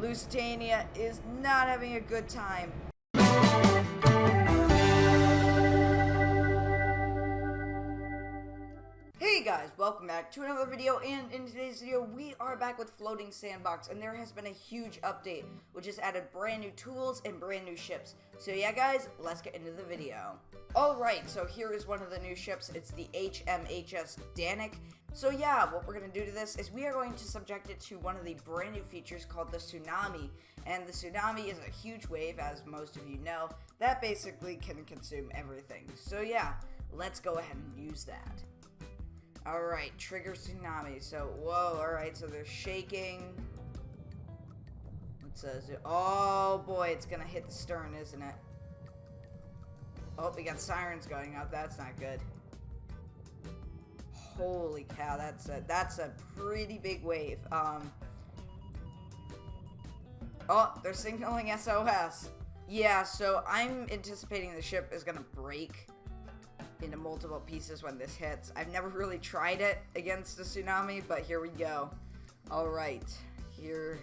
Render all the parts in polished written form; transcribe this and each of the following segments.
Lusitania is not having a good time. Hey guys, welcome back to another video, and in today's video we are back with Floating Sandbox, and there has been a huge update which has added brand new tools and brand new ships. So yeah guys, let's get into the video. Alright, so here is one of the new ships. It's the HMHS Titanic. So yeah, what we're going to do to this is we are going to subject it to one of the brand new features called the Tsunami. And the Tsunami is a huge wave, as most of you know, that basically can consume everything. So yeah, let's go ahead and use that. Alright, trigger Tsunami. So, whoa, alright, so they're shaking. It says, oh boy, it's going to hit the stern, isn't it? Oh, we got sirens going out. That's not good. Holy cow, that's a pretty big wave. Oh, they're signaling SOS. Yeah, so I'm anticipating the ship is gonna break into multiple pieces when this hits. I've never really tried it against the tsunami, but here we go. Alright, here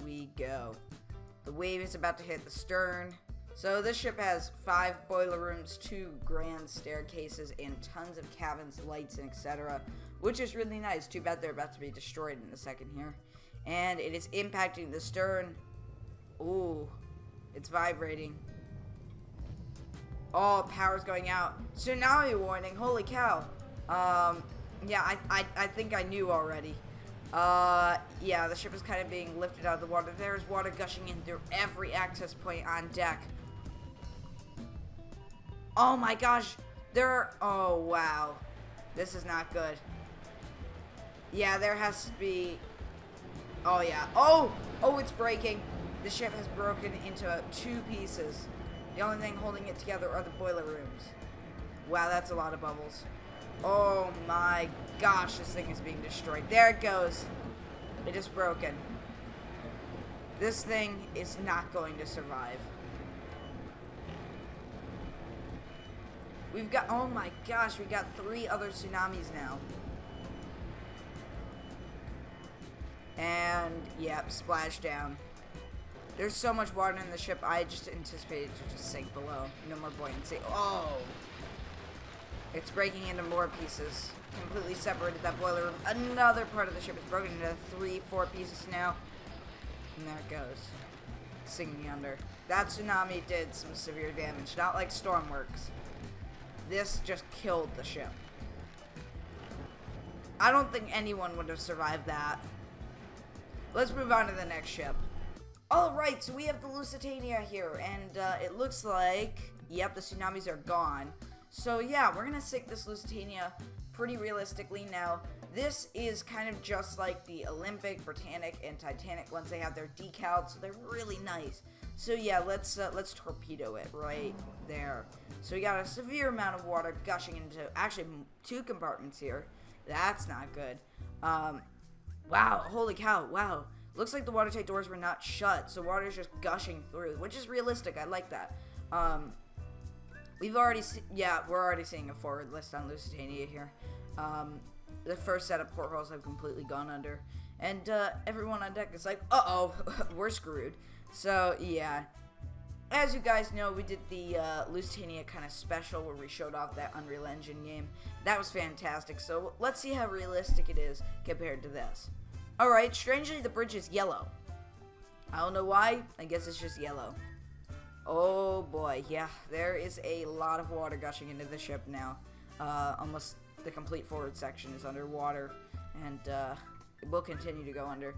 we go. The wave is about to hit the stern. So this ship has 5 boiler rooms, 2 grand staircases, and tons of cabins, lights, and etc. Which is really nice. Too bad they're about to be destroyed in a second here. And it is impacting the stern. Ooh, it's vibrating. Oh, power's going out. Tsunami warning, holy cow. Yeah, I think I knew already. Yeah, the ship is kind of being lifted out of the water. There's water gushing in through every access point on deck. Oh my gosh, oh wow, this is not good. Yeah, there has to be, oh yeah, oh, it's breaking. The ship has broken into 2 pieces. The only thing holding it together are the boiler rooms. Wow, that's a lot of bubbles. Oh my gosh, this thing is being destroyed. There it goes. It is broken. This thing is not going to survive. We've got, oh my gosh, we got 3 other tsunamis now. And, yep, splash down. There's so much water in the ship, I just anticipated to just sink below. No more buoyancy. Oh! It's breaking into more pieces. Completely separated that boiler room. Another part of the ship is broken into 3, 4 pieces now. And there it goes. Sinking under. That tsunami did some severe damage. Not like Stormworks. This just killed the ship. I don't think anyone would have survived that. Let's move on to the next ship. Alright, so we have the Lusitania here, and it looks like, yep, the tsunamis are gone. So yeah, we're gonna sink this Lusitania pretty realistically now. This is kind of just like the Olympic, Britannic, and Titanic once they have their decals, so they're really nice. So yeah, let's torpedo it right there. So we got a severe amount of water gushing into, actually 2 compartments here. That's not good. Wow, holy cow, wow. Looks like the watertight doors were not shut, so water is just gushing through, which is realistic. I like that. We've already, we're already seeing a forward list on Lusitania here. The first set of portholes have completely gone under, and everyone on deck is like, uh-oh, we're screwed. So, yeah. As you guys know, we did the Lusitania kind of special where we showed off that Unreal Engine game. That was fantastic, so let's see how realistic it is compared to this. Alright, strangely the bridge is yellow. I don't know why, I guess it's just yellow. Oh boy, yeah, there is a lot of water gushing into the ship now. Almost the complete forward section is underwater, and it will continue to go under.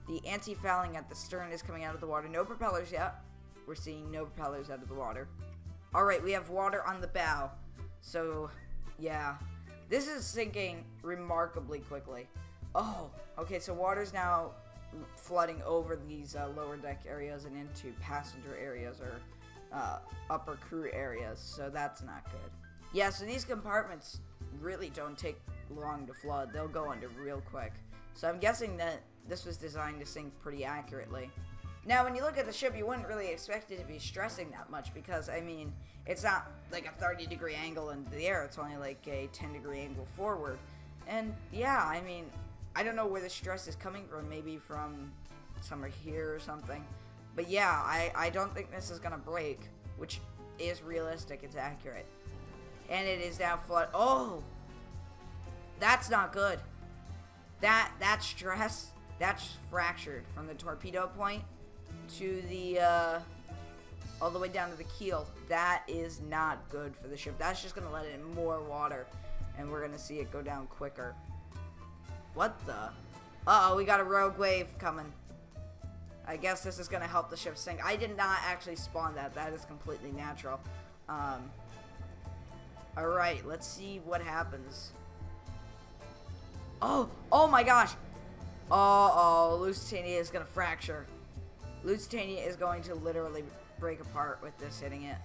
The anti-fouling at the stern is coming out of the water. No propellers yet. We're seeing no propellers out of the water. Alright, we have water on the bow. So, yeah. This is sinking remarkably quickly. Oh, okay, so water's now flooding over these lower deck areas and into passenger areas or upper crew areas, so that's not good. Yeah, so these compartments really don't take long to flood. They'll go under real quick. So I'm guessing that this was designed to sink pretty accurately. Now, when you look at the ship, you wouldn't really expect it to be stressing that much because, I mean, it's not like a 30-degree angle into the air. It's only like a 10-degree angle forward. And, yeah, I mean, I don't know where the stress is coming from. Maybe from somewhere here or something. But yeah, I don't think this is gonna break, which is realistic. It's accurate, and it is now flood. Oh, that's not good. That stress, that's fractured from the torpedo point to the all the way down to the keel. That is not good for the ship. That's just gonna let in more water, and we're gonna see it go down quicker. What the? Uh-oh, we got a rogue wave coming. I guess this is gonna help the ship sink. I did not actually spawn that. That is completely natural. Alright, let's see what happens. Oh my gosh. Uh-oh, Lusitania is gonna fracture. Lusitania is going to literally break apart with this hitting it.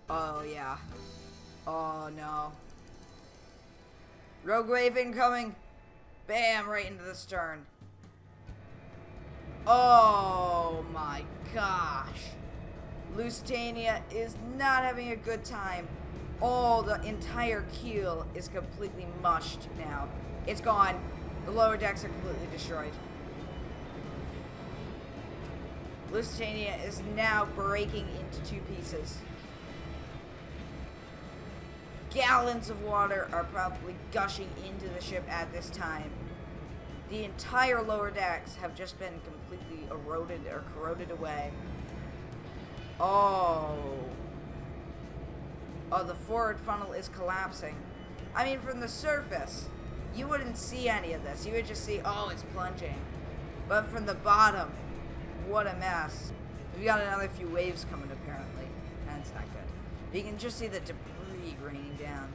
Oh yeah. Oh no. Rogue wave incoming. Bam, right into the stern. Oh my gosh. Lusitania is not having a good time. Oh, the entire keel is completely mushed now. It's gone. The lower decks are completely destroyed. Lusitania is now breaking into two pieces. Gallons of water are probably gushing into the ship at this time. The entire lower decks have just been completely eroded or corroded away. Oh, the forward funnel is collapsing. I mean, from the surface, you wouldn't see any of this. You would just see, oh, it's plunging. But from the bottom, what a mess. We've got another few waves coming, apparently. That's not good. You can just see the debris raining down.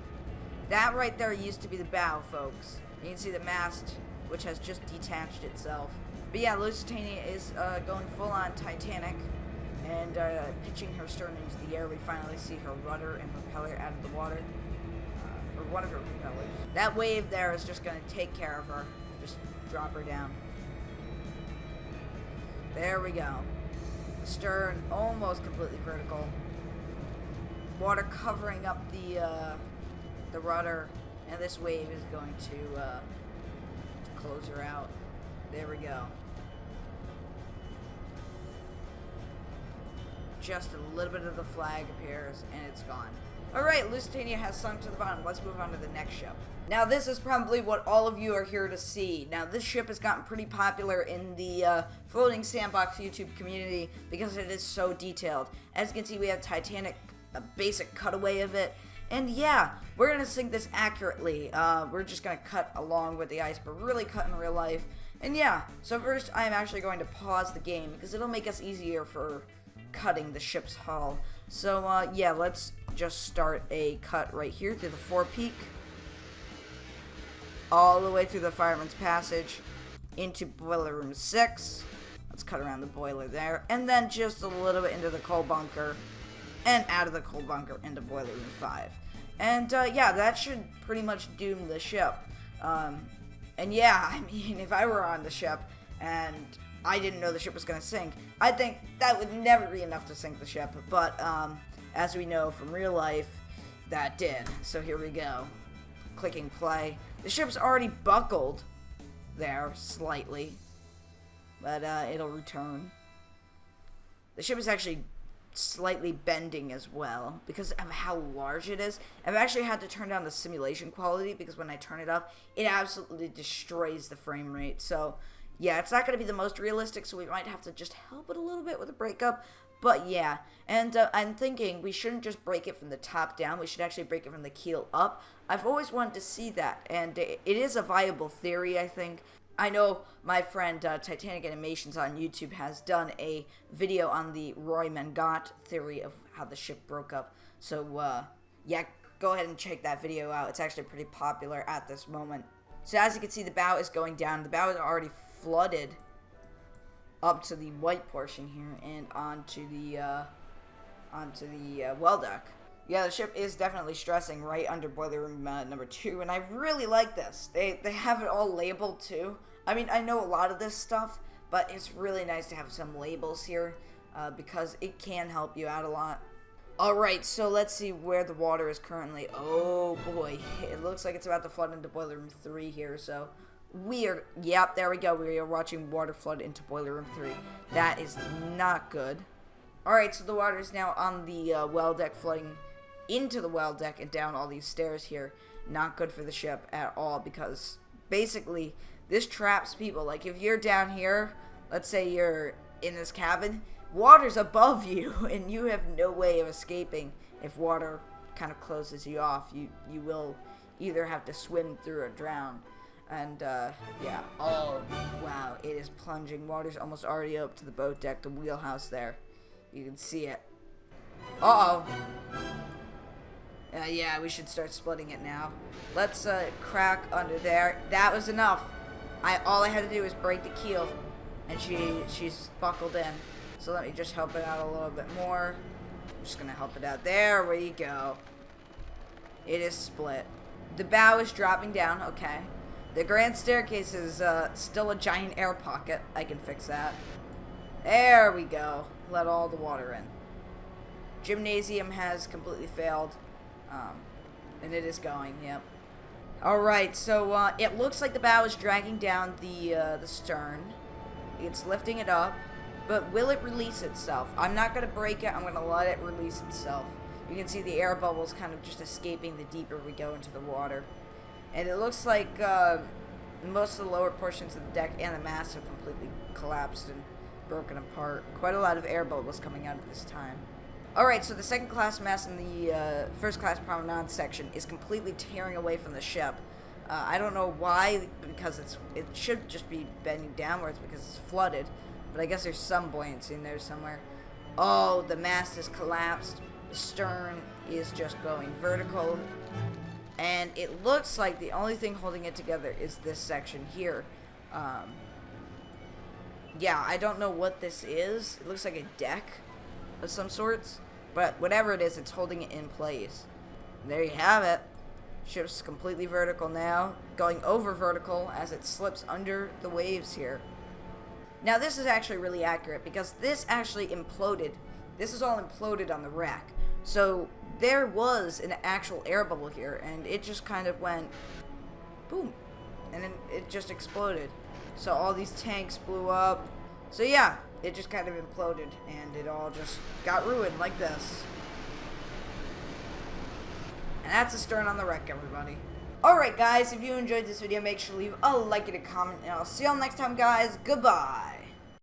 That right there used to be the bow, folks. You can see the mast, which has just detached itself. But yeah, Lusitania is going full on Titanic and pitching her stern into the air. We finally see her rudder and propeller out of the water, or one of her propellers. That wave there is just going to take care of her. Just drop her down. There we go. Stern almost completely vertical. Water covering up the rudder, and this wave is going to close her out. There we go. Just a little bit of the flag appears, and it's gone. Alright, Lusitania has sunk to the bottom. Let's move on to the next ship. Now, this is probably what all of you are here to see. Now, this ship has gotten pretty popular in the Floating Sandbox YouTube community because it is so detailed. As you can see, we have Titanic, a basic cutaway of it. And yeah, we're going to sink this accurately. We're just going to cut along with the ice, but really cut in real life. And yeah, so first I'm actually going to pause the game because it'll make us easier for cutting the ship's hull. So yeah, let's just start a cut right here through the forepeak, all the way through the fireman's passage into boiler room 6. Let's cut around the boiler there, and then just a little bit into the coal bunker, and out of the coal bunker into boiler room 5. And yeah, that should pretty much doom the ship. And yeah, I mean, if I were on the ship and I didn't know the ship was going to sink, I think that would never be enough to sink the ship. But as we know from real life, that did. So here we go. Clicking play. The ship's already buckled there slightly, but it'll return. The ship is actually slightly bending as well because of how large it is. I've actually had to turn down the simulation quality because when I turn it up, it absolutely destroys the frame rate. So yeah, it's not going to be the most realistic, so we might have to just help it a little bit with a breakup. But yeah, and I'm thinking we shouldn't just break it from the top down. We should actually break it from the keel up. I've always wanted to see that, and it is a viable theory, I think. I know my friend Titanic Animations on YouTube has done a video on the Roy Mangat theory of how the ship broke up. So yeah, go ahead and check that video out. It's actually pretty popular at this moment. So as you can see, the bow is going down. The bow is already flooded up to the white portion here and onto the well deck. Yeah, the ship is definitely stressing right under boiler room number 2, and I really like this. They have it all labeled too. I mean, I know a lot of this stuff, but it's really nice to have some labels here because it can help you out a lot. Alright, so let's see where the water is currently. Oh boy, it looks like it's about to flood into boiler room 3 here, so Yep, there we go. We are watching water flood into Boiler Room 3. That is not good. Alright, so the water is now on the well deck, flooding into the well deck and down all these stairs here. Not good for the ship at all, because basically this traps people. Like, if you're down here, let's say you're in this cabin, water's above you and you have no way of escaping. If water kind of closes you off, you will either have to swim through or drown. And yeah, oh wow, it is plunging. Water's almost already up to the boat deck, the wheelhouse there. You can see it. Uh-oh. Yeah, we should start splitting it now. Let's crack under there. That was enough. All I had to do was break the keel, and she's buckled in. So let me just help it out a little bit more. I'm just gonna help it out. There we go. It is split. The bow is dropping down. Okay. The grand staircase is still a giant air pocket. I can fix that. There we go. Let all the water in. Gymnasium has completely failed. And it is going, yep. Alright, so it looks like the bow is dragging down the stern. It's lifting it up. But will it release itself? I'm not going to break it. I'm going to let it release itself. You can see the air bubbles kind of just escaping the deeper we go into the water. And it looks like most of the lower portions of the deck and the mast have completely collapsed and broken apart. Quite a lot of air bubbles coming out at this time. Alright, so the second class mast in the first class promenade section is completely tearing away from the ship. I don't know why, because it should just be bending downwards because it's flooded. But I guess there's some buoyancy in there somewhere. Oh, the mast is collapsed. The stern is just going vertical. And it looks like the only thing holding it together is this section here. Yeah, I don't know what this is. It looks like a deck of some sorts. But whatever it is, it's holding it in place. And there you have it. Ship's completely vertical now. Going over vertical as it slips under the waves here. Now this is actually really accurate because this actually imploded. This is all imploded on the wreck. So there was an actual air bubble here, and it just kind of went boom, and then it just exploded. So all these tanks blew up. So yeah, it just kind of imploded, and it all just got ruined like this. And that's the stern on the wreck, everybody. Alright guys, if you enjoyed this video, make sure to leave a like and a comment, and I'll see y'all next time, guys. Goodbye.